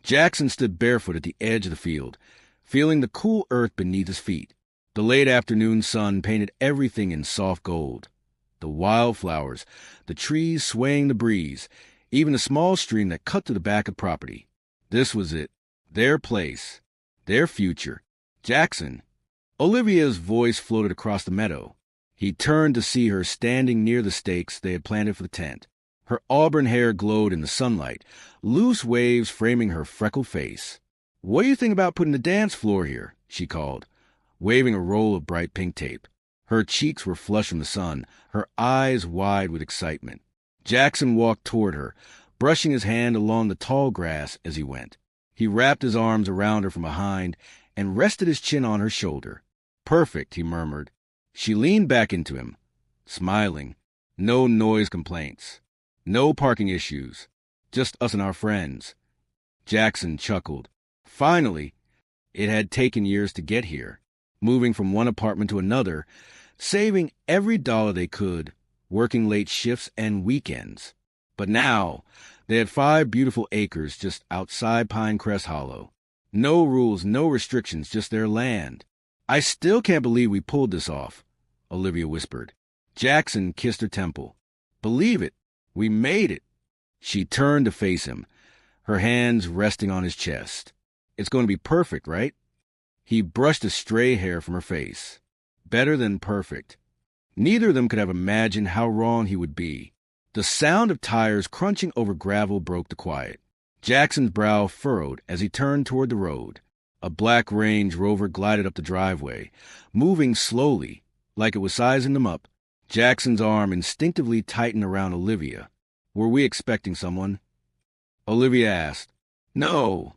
Jackson stood barefoot at the edge of the field, feeling the cool earth beneath his feet. The late afternoon sun painted everything in soft gold. The wildflowers, the trees swaying the breeze, even a small stream that cut to the back of property. This was it. Their place. Their future. Jackson. Olivia's voice floated across the meadow. He turned to see her standing near the stakes they had planted for the tent. Her auburn hair glowed in the sunlight, loose waves framing her freckled face. "What do you think about putting the dance floor here?" she called, waving a roll of bright pink tape. Her cheeks were flushed from the sun, her eyes wide with excitement. Jackson walked toward her, brushing his hand along the tall grass as he went. He wrapped his arms around her from behind and rested his chin on her shoulder. "Perfect," he murmured. She leaned back into him, smiling. No noise complaints. No parking issues. Just us and our friends. Jackson chuckled. Finally! It had taken years to get here, moving from one apartment to another, saving every dollar they could, working late shifts and weekends. But now, they had 5 beautiful acres just outside Pinecrest Hollow. No rules, no restrictions, just their land. "I still can't believe we pulled this off," Olivia whispered. Jackson kissed her temple. "Believe it. We made it." She turned to face him, her hands resting on his chest. "It's going to be perfect, right?" He brushed a stray hair from her face. Better than perfect. Neither of them could have imagined how wrong he would be. The sound of tires crunching over gravel broke the quiet. Jackson's brow furrowed as he turned toward the road. A black Range Rover glided up the driveway, moving slowly, like it was sizing them up. Jackson's arm instinctively tightened around Olivia. "Were we expecting someone?" Olivia asked. "No,"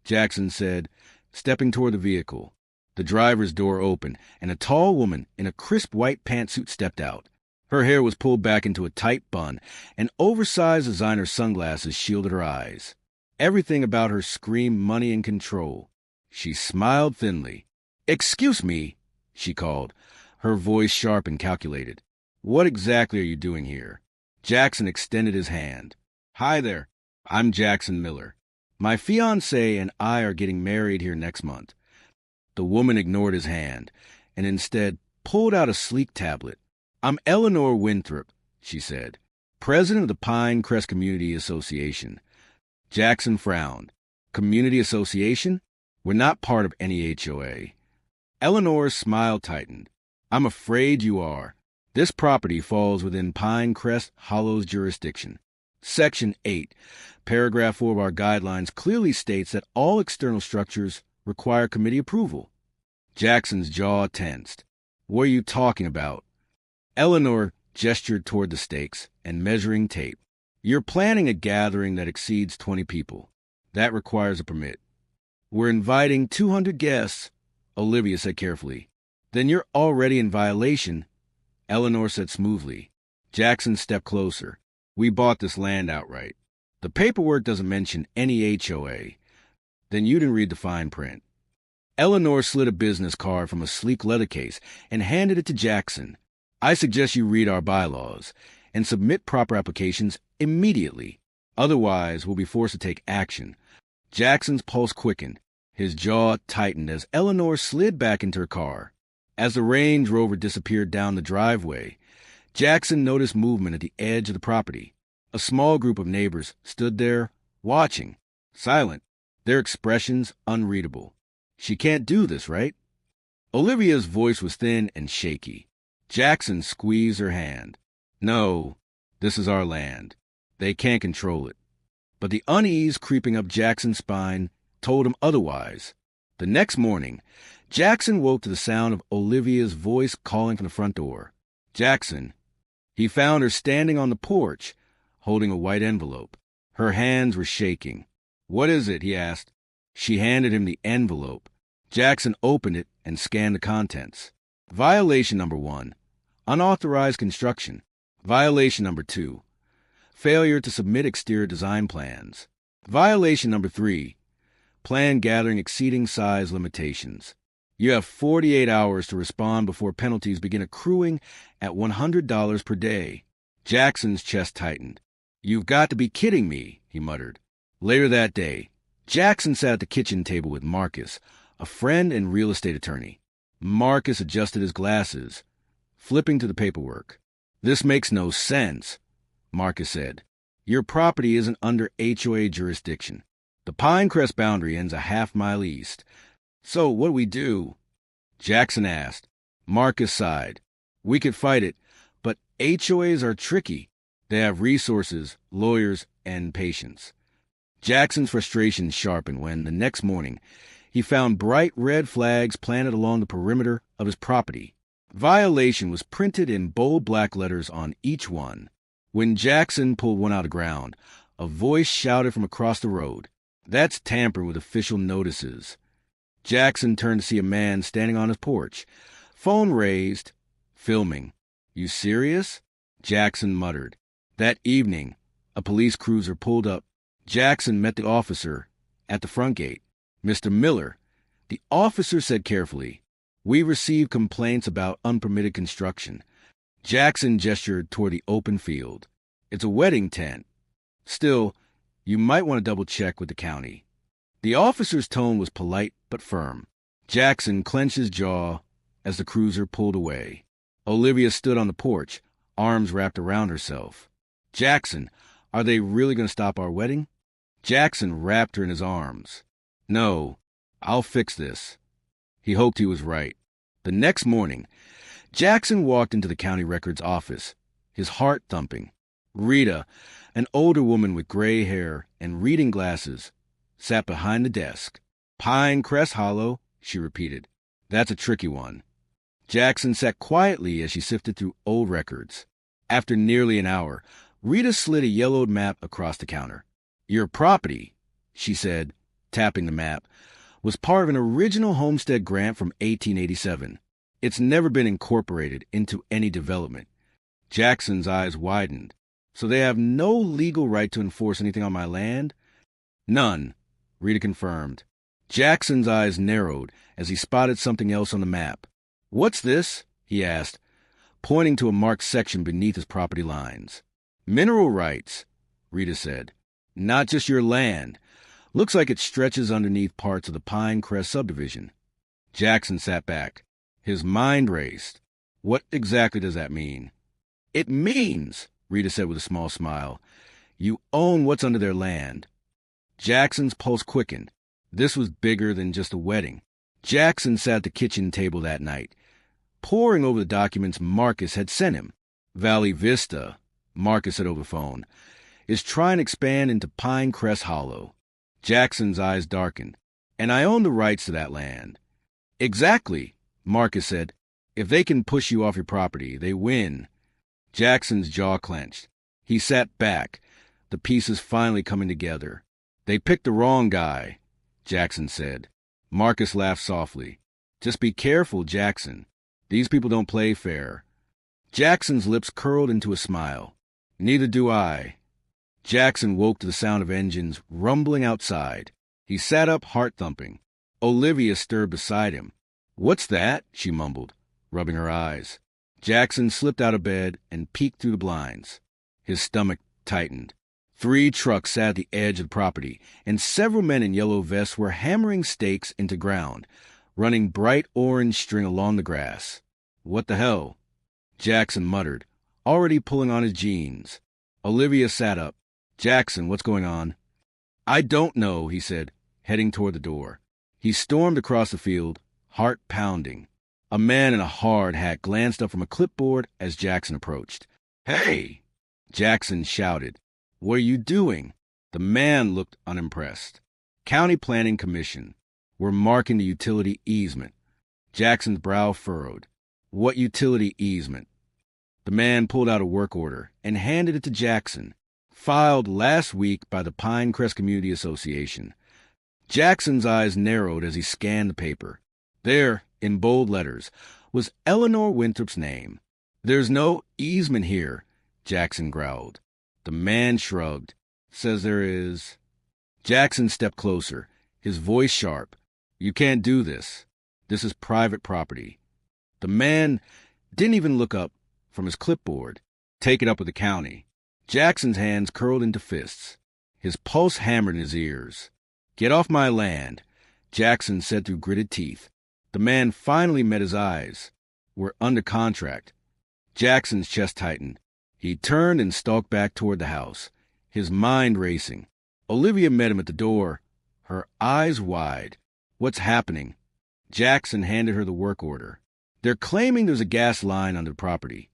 Jackson said, stepping toward the vehicle. The driver's door opened, and a tall woman in a crisp white pantsuit stepped out. Her hair was pulled back into a tight bun, and oversized designer sunglasses shielded her eyes. Everything about her screamed money and control. She smiled thinly. "Excuse me," she called, her voice sharp and calculated. "What exactly are you doing here?" Jackson extended his hand. "Hi there. I'm Jackson Miller. My fiancé and I are getting married here next month." The woman ignored his hand and instead pulled out a sleek tablet. "I'm Eleanor Winthrop," she said, "president of the Pinecrest Community Association." Jackson frowned. "Community Association? We're not part of any HOA." Eleanor's smile tightened. "I'm afraid you are. This property falls within Pinecrest Hollow's jurisdiction. Section 8, paragraph 4 of our guidelines clearly states that all external structures require committee approval." Jackson's jaw tensed. "What are you talking about?" Eleanor gestured toward the stakes and measuring tape. "You're planning a gathering that exceeds 20 people. That requires a permit." "We're inviting 200 guests," Olivia said carefully. "Then you're already in violation," Eleanor said smoothly. Jackson stepped closer. "We bought this land outright. The paperwork doesn't mention any HOA. Then you didn't read the fine print." Eleanor slid a business card from a sleek leather case and handed it to Jackson. "I suggest you read our bylaws and submit proper applications immediately. Otherwise, we'll be forced to take action." Jackson's pulse quickened. His jaw tightened as Eleanor slid back into her car. As the Range Rover disappeared down the driveway, Jackson noticed movement at the edge of the property. A small group of neighbors stood there, watching, silent, their expressions unreadable. "She can't do this, right?" Olivia's voice was thin and shaky. Jackson squeezed her hand. "No, this is our land. They can't control it." But the unease creeping up Jackson's spine told him otherwise. The next morning, Jackson woke to the sound of Olivia's voice calling from the front door. "Jackson." He found her standing on the porch, holding a white envelope. Her hands were shaking. "What is it?" he asked. She handed him the envelope. Jackson opened it and scanned the contents. Violation number 1, unauthorized construction. Violation number 2, failure to submit exterior design plans. Violation number 3, plan gathering exceeding size limitations. You have 48 hours to respond before penalties begin accruing at $100 per day. Jackson's chest tightened. "You've got to be kidding me," he muttered. Later that day, Jackson sat at the kitchen table with Marcus, a friend and real estate attorney. Marcus adjusted his glasses, flipping to the paperwork. "This makes no sense," Marcus said. "Your property isn't under HOA jurisdiction. The Pinecrest boundary ends a half-mile east. So what do we do?" Jackson asked. Marcus sighed. "We could fight it, but HOAs are tricky. They have resources, lawyers, and patience." Jackson's frustration sharpened when, the next morning, he found bright red flags planted along the perimeter of his property. Violation was printed in bold black letters on each one. When Jackson pulled one out of the ground, a voice shouted from across the road, "That's tampering with official notices." Jackson turned to see a man standing on his porch, phone raised, filming. "You serious?" Jackson muttered. That evening, a police cruiser pulled up. Jackson met the officer at the front gate. "Mr. Miller," the officer said carefully, "we received complaints about unpermitted construction." Jackson gestured toward the open field. "It's a wedding tent. Still, you might want to double-check with the county." The officer's tone was polite but firm. Jackson clenched his jaw as the cruiser pulled away. Olivia stood on the porch, arms wrapped around herself. "Jackson, are they really going to stop our wedding?" Jackson wrapped her in his arms. "No, I'll fix this." He hoped he was right. The next morning, Jackson walked into the county records office, his heart thumping. Rita, an older woman with gray hair and reading glasses, sat behind the desk. "Pinecrest Hollow," she repeated. "That's a tricky one." Jackson sat quietly as she sifted through old records. After nearly an hour, Rita slid a yellowed map across the counter. "Your property," she said, tapping the map, "was part of an original homestead grant from 1887. It's never been incorporated into any development." Jackson's eyes widened. "So they have no legal right to enforce anything on my land?" "None," Rita confirmed. Jackson's eyes narrowed as he spotted something else on the map. "What's this?" he asked, pointing to a marked section beneath his property lines. "Mineral rights," Rita said. "Not just your land. Looks like it stretches underneath parts of the Pinecrest subdivision." Jackson sat back. His mind raced. "What exactly does that mean?" "It means," Rita said with a small smile, "you own what's under their land." Jackson's pulse quickened. This was bigger than just a wedding. Jackson sat at the kitchen table that night, poring over the documents Marcus had sent him. "Valley Vista," Marcus said over the phone, "is trying to expand into Pinecrest Hollow." Jackson's eyes darkened. "And I own the rights to that land." "Exactly," Marcus said. "If they can push you off your property, they win." Jackson's jaw clenched. He sat back, the pieces finally coming together. "They picked the wrong guy," Jackson said. Marcus laughed softly. "Just be careful, Jackson. These people don't play fair." Jackson's lips curled into a smile. "Neither do I." Jackson woke to the sound of engines rumbling outside. He sat up, heart thumping. Olivia stirred beside him. "What's that?" she mumbled, rubbing her eyes. Jackson slipped out of bed and peeked through the blinds. His stomach tightened. 3 trucks sat at the edge of the property, and several men in yellow vests were hammering stakes into ground, running bright orange string along the grass. "What the hell?" Jackson muttered, already pulling on his jeans. Olivia sat up. "Jackson, what's going on?" "I don't know," he said, heading toward the door. He stormed across the field, heart pounding. A man in a hard hat glanced up from a clipboard as Jackson approached. "Hey!" Jackson shouted. "What are you doing?" The man looked unimpressed. "County Planning Commission. We're marking the utility easement." Jackson's brow furrowed. "What utility easement?" The man pulled out a work order and handed it to Jackson. "Filed last week by the Pinecrest Community Association." Jackson's eyes narrowed as he scanned the paper. There, in bold letters, was Eleanor Winthrop's name. "There's no easement here," Jackson growled. The man shrugged. "Says there is." Jackson stepped closer, his voice sharp. "You can't do this. This is private property." The man didn't even look up from his clipboard. "Take it up with the county." Jackson's hands curled into fists. His pulse hammered in his ears. Get off my land, Jackson said through gritted teeth. The man finally met his eyes. We're under contract. Jackson's chest tightened. He turned and stalked back toward the house, his mind racing. Olivia met him at the door, her eyes wide. What's happening? Jackson handed her the work order. They're claiming there's a gas line under the property.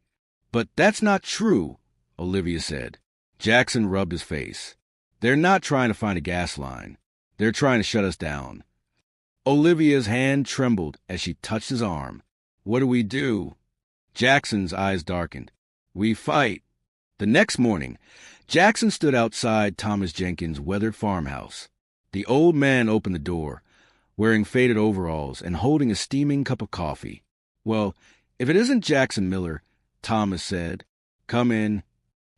But that's not true, Olivia said. Jackson rubbed his face. They're not trying to find a gas line. They're trying to shut us down. Olivia's hand trembled as she touched his arm. What do we do? Jackson's eyes darkened. We fight. The next morning, Jackson stood outside Thomas Jenkins' weathered farmhouse. The old man opened the door, wearing faded overalls and holding a steaming cup of coffee. Well, if it isn't Jackson Miller, Thomas said. Come in.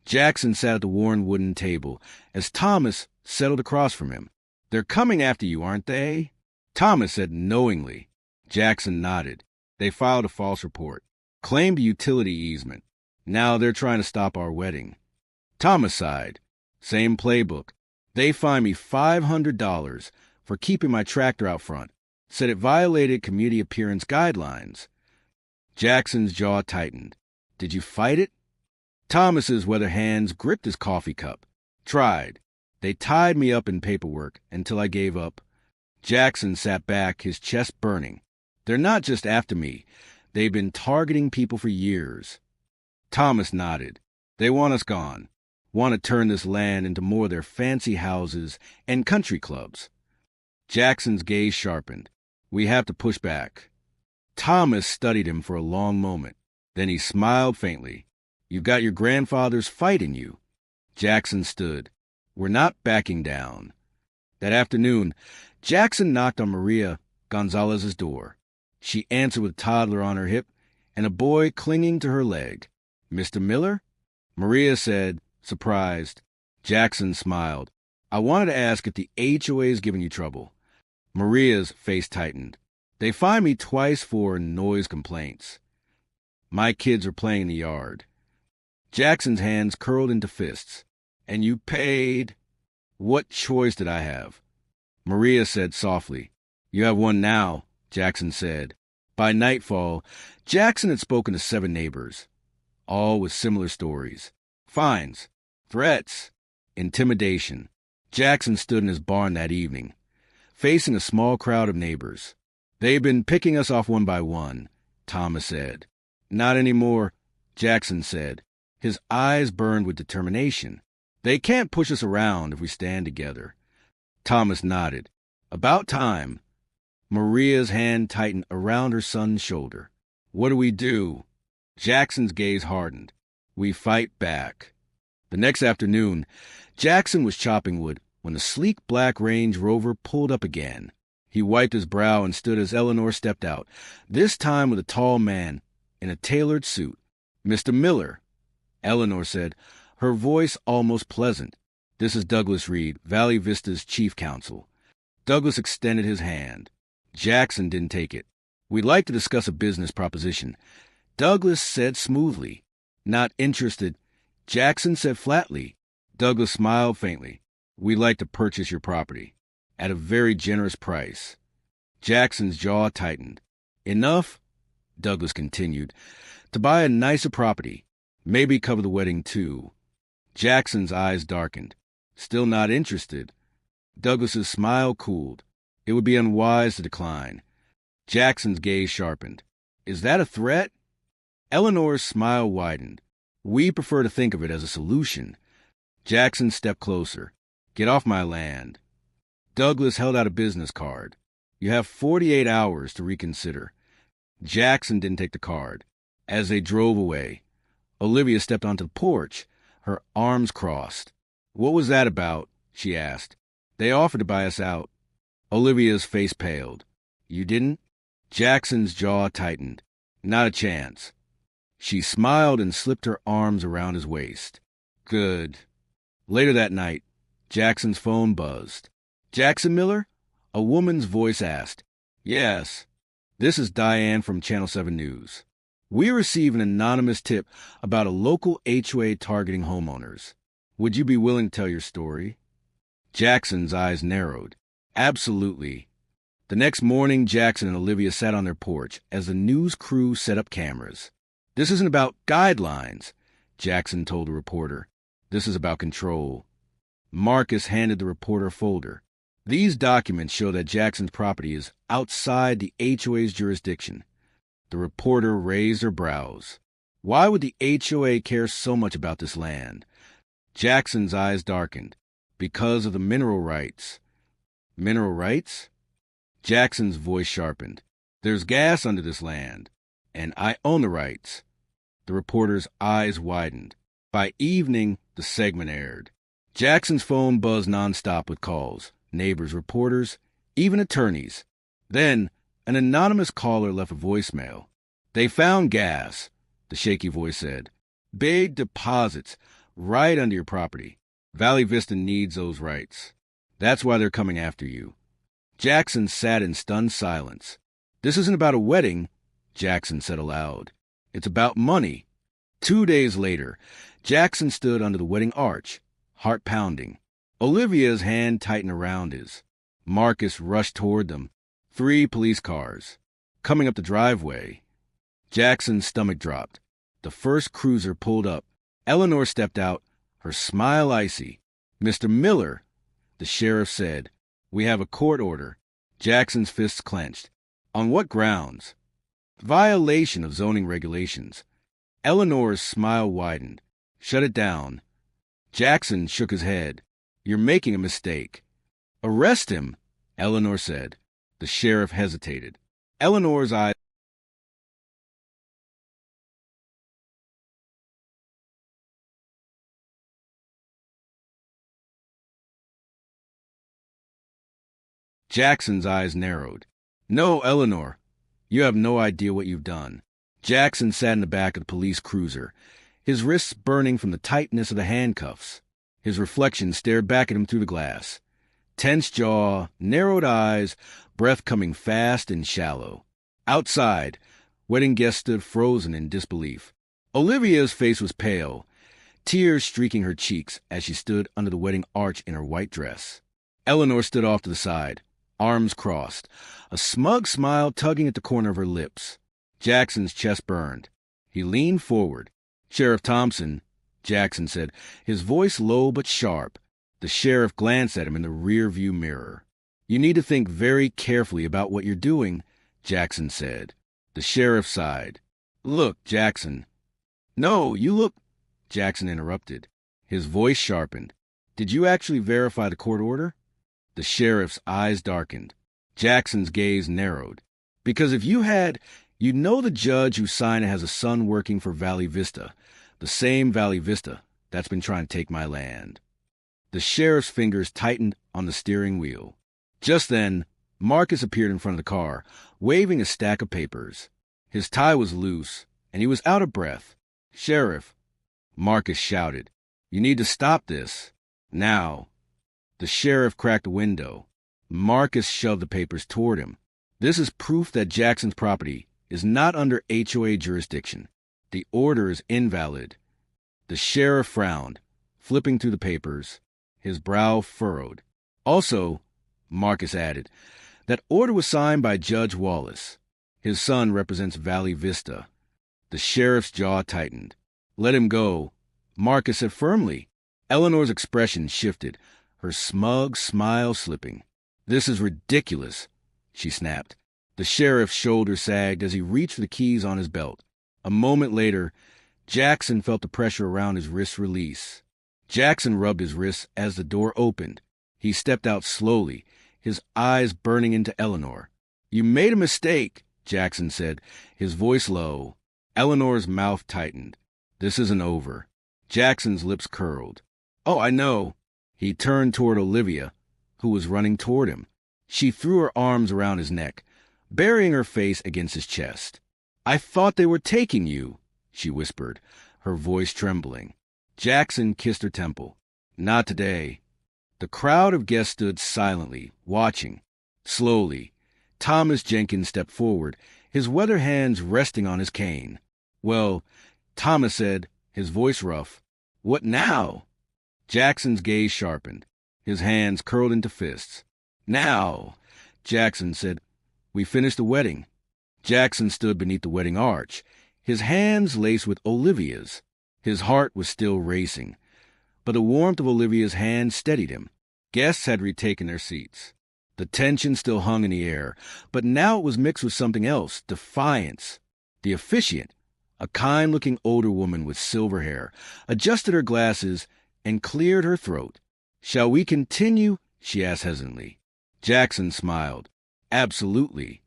Jackson sat at the worn wooden table as Thomas settled across from him. They're coming after you, aren't they? Thomas said knowingly. Jackson nodded. They filed a false report, claimed a utility easement. Now they're trying to stop our wedding. Thomas sighed. Same playbook. They fined me $500 for keeping my tractor out front. Said it violated community appearance guidelines. Jackson's jaw tightened. Did you fight it? Thomas's weather hands gripped his coffee cup. Tried. They tied me up in paperwork until I gave up. Jackson sat back, his chest burning. They're not just after me. They've been targeting people for years. Thomas nodded. They want us gone. Want to turn this land into more of their fancy houses and country clubs. Jackson's gaze sharpened. We have to push back. Thomas studied him for a long moment. Then he smiled faintly. You've got your grandfather's fight in you. Jackson stood. We're not backing down. That afternoon, Jackson knocked on Maria Gonzalez's door. She answered with a toddler on her hip and a boy clinging to her leg. Mr. Miller? Maria said, surprised. Jackson smiled. I wanted to ask if the HOA is giving you trouble. Maria's face tightened. They fined me twice for noise complaints. My kids are playing in the yard. Jackson's hands curled into fists. And you paid? What choice did I have? Maria said softly. You have one now, Jackson said. By nightfall, Jackson had spoken to 7 neighbors, all with similar stories. Fines, threats, intimidation. Jackson stood in his barn that evening, facing a small crowd of neighbors. They've been picking us off one by one, Thomas said. Not anymore, Jackson said. His eyes burned with determination. They can't push us around if we stand together. Thomas nodded. About time. Maria's hand tightened around her son's shoulder. What do we do? Jackson's gaze hardened. We fight back. The next afternoon, Jackson was chopping wood when the sleek black Range Rover pulled up again. He wiped his brow and stood as Eleanor stepped out, this time with a tall man in a tailored suit. Mr. Miller, Eleanor said, her voice almost pleasant. This is Douglas Reed, Valley Vista's chief counsel. Douglas extended his hand. Jackson didn't take it. We'd like to discuss a business proposition. Douglas said smoothly. Not interested. Jackson said flatly. Douglas smiled faintly. We'd like to purchase your property. At a very generous price. Jackson's jaw tightened. Enough, Douglas continued, to buy a nicer property. Maybe cover the wedding too. Jackson's eyes darkened. Still not interested. Douglas's smile cooled. It would be unwise to decline. Jackson's gaze sharpened. Is that a threat? Eleanor's smile widened. We prefer to think of it as a solution. Jackson stepped closer. Get off my land. Douglas held out a business card. You have 48 hours to reconsider. Jackson didn't take the card. As they drove away, Olivia stepped onto the porch, her arms crossed. What was that about? She asked. They offered to buy us out. Olivia's face paled. You didn't? Jackson's jaw tightened. Not a chance. She smiled and slipped her arms around his waist. Good. Later that night, Jackson's phone buzzed. Jackson Miller? A woman's voice asked. Yes. This is Diane from Channel 7 News. We received an anonymous tip about a local HOA targeting homeowners. Would you be willing to tell your story? Jackson's eyes narrowed. Absolutely. The next morning, Jackson and Olivia sat on their porch as the news crew set up cameras. This isn't about guidelines, Jackson told a reporter. This is about control. Marcus handed the reporter a folder. These documents show that Jackson's property is outside the HOA's jurisdiction. The reporter raised her brows. Why would the HOA care so much about this land? Jackson's eyes darkened. Because of the mineral rights. Mineral rights? Jackson's voice sharpened. There's gas under this land, and I own the rights. The reporter's eyes widened. By evening, the segment aired. Jackson's phone buzzed nonstop with calls. Neighbors, reporters, even attorneys. Then, an anonymous caller left a voicemail. They found gas, the shaky voice said. Big deposits, right under your property. Valley Vista needs those rights. That's why they're coming after you. Jackson sat in stunned silence. This isn't about a wedding, Jackson said aloud. It's about money. 2 days later, Jackson stood under the wedding arch, heart pounding. Olivia's hand tightened around his. Marcus rushed toward them. 3 police cars. Coming up the driveway. Jackson's stomach dropped. The first cruiser pulled up. Eleanor stepped out, her smile icy. Mr. Miller, the sheriff said. We have a court order. Jackson's fists clenched. On what grounds? Violation of zoning regulations. Eleanor's smile widened. Shut it down. Jackson shook his head. You're making a mistake. Arrest him, Eleanor said. The sheriff hesitated. Eleanor's eyes. Jackson's eyes narrowed. No, Eleanor. You have no idea what you've done. Jackson sat in the back of the police cruiser, his wrists burning from the tightness of the handcuffs. His reflection stared back at him through the glass. Tense jaw, narrowed eyes, breath coming fast and shallow. Outside, wedding guests stood frozen in disbelief. Olivia's face was pale, tears streaking her cheeks as she stood under the wedding arch in her white dress. Eleanor stood off to the side, arms crossed, a smug smile tugging at the corner of her lips. Jackson's chest burned. He leaned forward. Sheriff Thompson, Jackson said, his voice low but sharp. The sheriff glanced at him in the rear-view mirror. You need to think very carefully about what you're doing, Jackson said. The sheriff sighed. Look, Jackson. No, you look, Jackson interrupted. His voice sharpened. Did you actually verify the court order? The sheriff's eyes darkened. Jackson's gaze narrowed. Because if you had, you'd know the judge who signed it has a son working for Valley Vista, the same Valley Vista that's been trying to take my land. The sheriff's fingers tightened on the steering wheel. Just then, Marcus appeared in front of the car, waving a stack of papers. His tie was loose, and he was out of breath. Sheriff, Marcus shouted, you need to stop this. Now. The sheriff cracked a window. Marcus shoved the papers toward him. This is proof that Jackson's property is not under HOA jurisdiction. The order is invalid. The sheriff frowned, flipping through the papers, his brow furrowed. Also, Marcus added, that order was signed by Judge Wallace. His son represents Valley Vista. The sheriff's jaw tightened. Let him go, Marcus said firmly. Eleanor's expression shifted, her smug smile slipping. This is ridiculous, she snapped. The sheriff's shoulder sagged as he reached for the keys on his belt. A moment later, Jackson felt the pressure around his wrists release. Jackson rubbed his wrists as the door opened. He stepped out slowly, his eyes burning into Eleanor. You made a mistake, Jackson said, his voice low. Eleanor's mouth tightened. This isn't over. Jackson's lips curled. Oh, I know. He turned toward Olivia, who was running toward him. She threw her arms around his neck, burying her face against his chest. I thought they were taking you, she whispered, her voice trembling. Jackson kissed her temple. Not today. The crowd of guests stood silently, watching. Slowly, Thomas Jenkins stepped forward, his weather hands resting on his cane. Well, Thomas said, his voice rough, what now? Jackson's gaze sharpened. His hands curled into fists. Now, Jackson said, we finished the wedding. Jackson stood beneath the wedding arch, his hands laced with Olivia's. His heart was still racing, but the warmth of Olivia's hand steadied him. Guests had retaken their seats. The tension still hung in the air, but now it was mixed with something else, defiance. The officiant, a kind-looking older woman with silver hair, adjusted her glasses and cleared her throat. "Shall we continue?" she asked hesitantly. Jackson smiled. "Absolutely."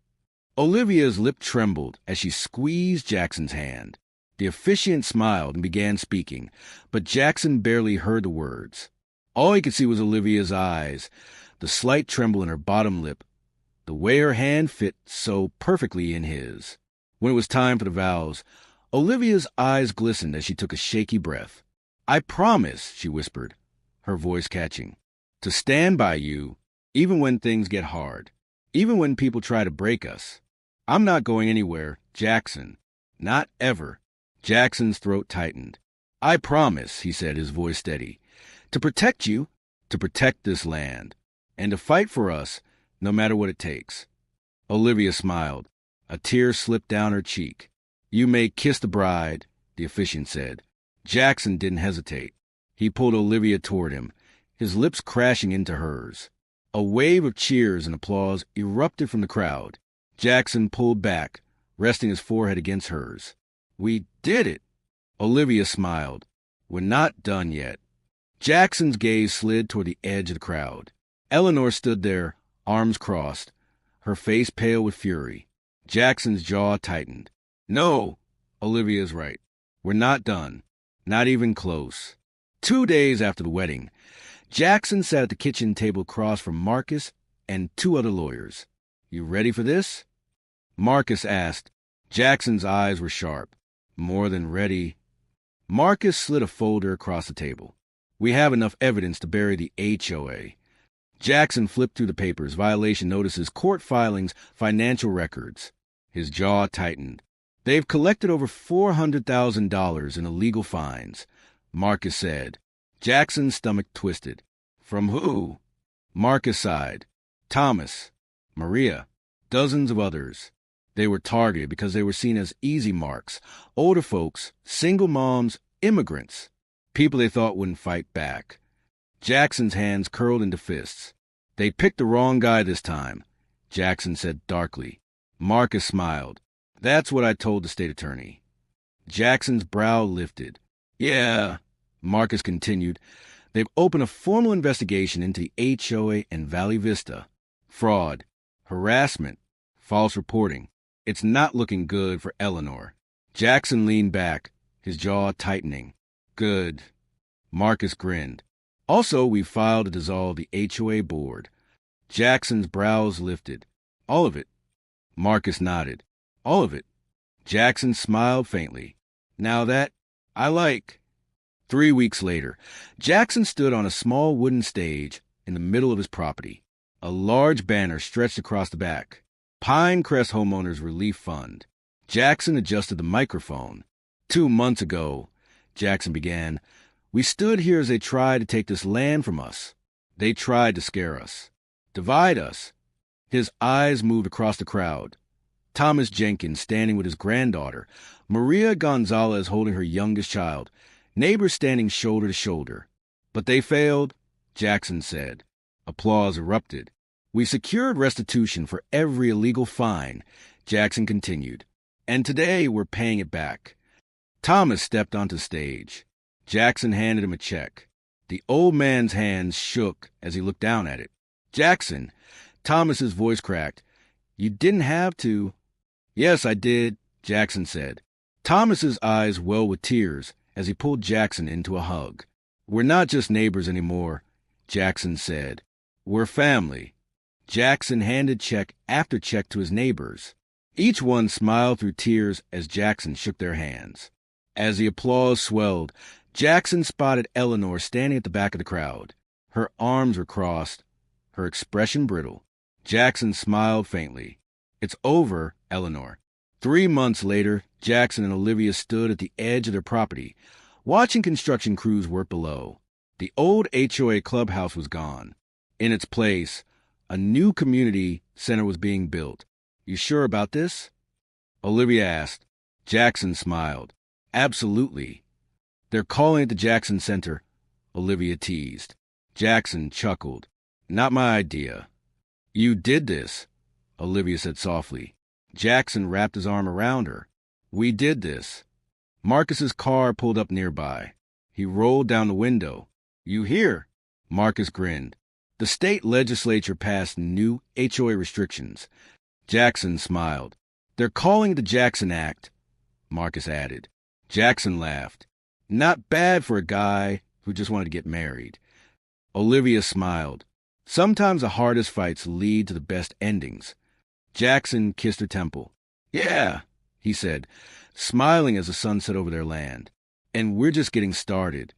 Olivia's lip trembled as she squeezed Jackson's hand. The officiant smiled and began speaking, but Jackson barely heard the words. All he could see was Olivia's eyes, the slight tremble in her bottom lip, the way her hand fit so perfectly in his. When it was time for the vows, Olivia's eyes glistened as she took a shaky breath. "I promise," she whispered, her voice catching, "to stand by you, even when things get hard, even when people try to break us. I'm not going anywhere, Jackson. Not ever." Jackson's throat tightened. "I promise," he said, his voice steady, "to protect you, to protect this land, and to fight for us, no matter what it takes." Olivia smiled. A tear slipped down her cheek. "You may kiss the bride," the officiant said. Jackson didn't hesitate. He pulled Olivia toward him, his lips crashing into hers. A wave of cheers and applause erupted from the crowd. Jackson pulled back, resting his forehead against hers. "We did it!" Olivia smiled. "We're not done yet." Jackson's gaze slid toward the edge of the crowd. Eleanor stood there, arms crossed, her face pale with fury. Jackson's jaw tightened. "No, Olivia's right. We're not done. Not even close." 2 days after the wedding, Jackson sat at the kitchen table across from Marcus and 2 other lawyers. "You ready for this?" Marcus asked. Jackson's eyes were sharp. "More than ready." Marcus slid a folder across the table. "We have enough evidence to bury the HOA." Jackson flipped through the papers, violation notices, court filings, financial records. His jaw tightened. "They've collected over $400,000 in illegal fines," Marcus said. Jackson's stomach twisted. "From who?" Marcus sighed. "Thomas, Maria, dozens of others. They were targeted because they were seen as easy marks, older folks, single moms, immigrants, people they thought wouldn't fight back." Jackson's hands curled into fists. "They picked the wrong guy this time," Jackson said darkly. Marcus smiled. "That's what I told the state attorney." Jackson's brow lifted. "Yeah," Marcus continued, "they've opened a formal investigation into the HOA and Valley Vista. Fraud, harassment, false reporting. It's not looking good for Eleanor." Jackson leaned back, his jaw tightening. "Good." Marcus grinned. "Also, we filed to dissolve the HOA board." Jackson's brows lifted. "All of it?" Marcus nodded. "All of it." Jackson smiled faintly. "Now that I like." 3 weeks later, Jackson stood on a small wooden stage in the middle of his property. A large banner stretched across the back. Pinecrest Homeowners Relief Fund. Jackson adjusted the microphone. 2 months ago," Jackson began, "we stood here as they tried to take this land from us. They tried to scare us, divide us." His eyes moved across the crowd. Thomas Jenkins standing with his granddaughter, Maria Gonzalez holding her youngest child, neighbors standing shoulder to shoulder. "But they failed," Jackson said. Applause erupted. "We secured restitution for every illegal fine," Jackson continued. "And today we're paying it back." Thomas stepped onto the stage. Jackson handed him a check. The old man's hands shook as he looked down at it. "Jackson," Thomas's voice cracked, "you didn't have to." "Yes, I did," Jackson said. Thomas's eyes welled with tears as he pulled Jackson into a hug. "We're not just neighbors anymore," Jackson said. "We're family." Jackson handed check after check to his neighbors. Each one smiled through tears as Jackson shook their hands. As the applause swelled, Jackson spotted Eleanor standing at the back of the crowd. Her arms were crossed, her expression brittle. Jackson smiled faintly. "It's over, Eleanor." 3 months later, Jackson and Olivia stood at the edge of their property, watching construction crews work below. The old HOA clubhouse was gone. In its place, A new community center was being built. You sure about this? Olivia asked. Jackson smiled. Absolutely. They're calling it the Jackson Center, Olivia teased. Jackson chuckled. Not my idea. You did this, Olivia said softly. Jackson wrapped his arm around her. We did this. Marcus's car pulled up nearby. He rolled down the window. You hear? Marcus grinned. The state legislature passed new HOA restrictions. Jackson smiled. They're calling it the Jackson Act, Marcus added. Jackson laughed. Not bad for a guy who just wanted to get married. Olivia smiled. Sometimes the hardest fights lead to the best endings. Jackson kissed her temple. Yeah, he said, smiling as the sun set over their land. And we're just getting started.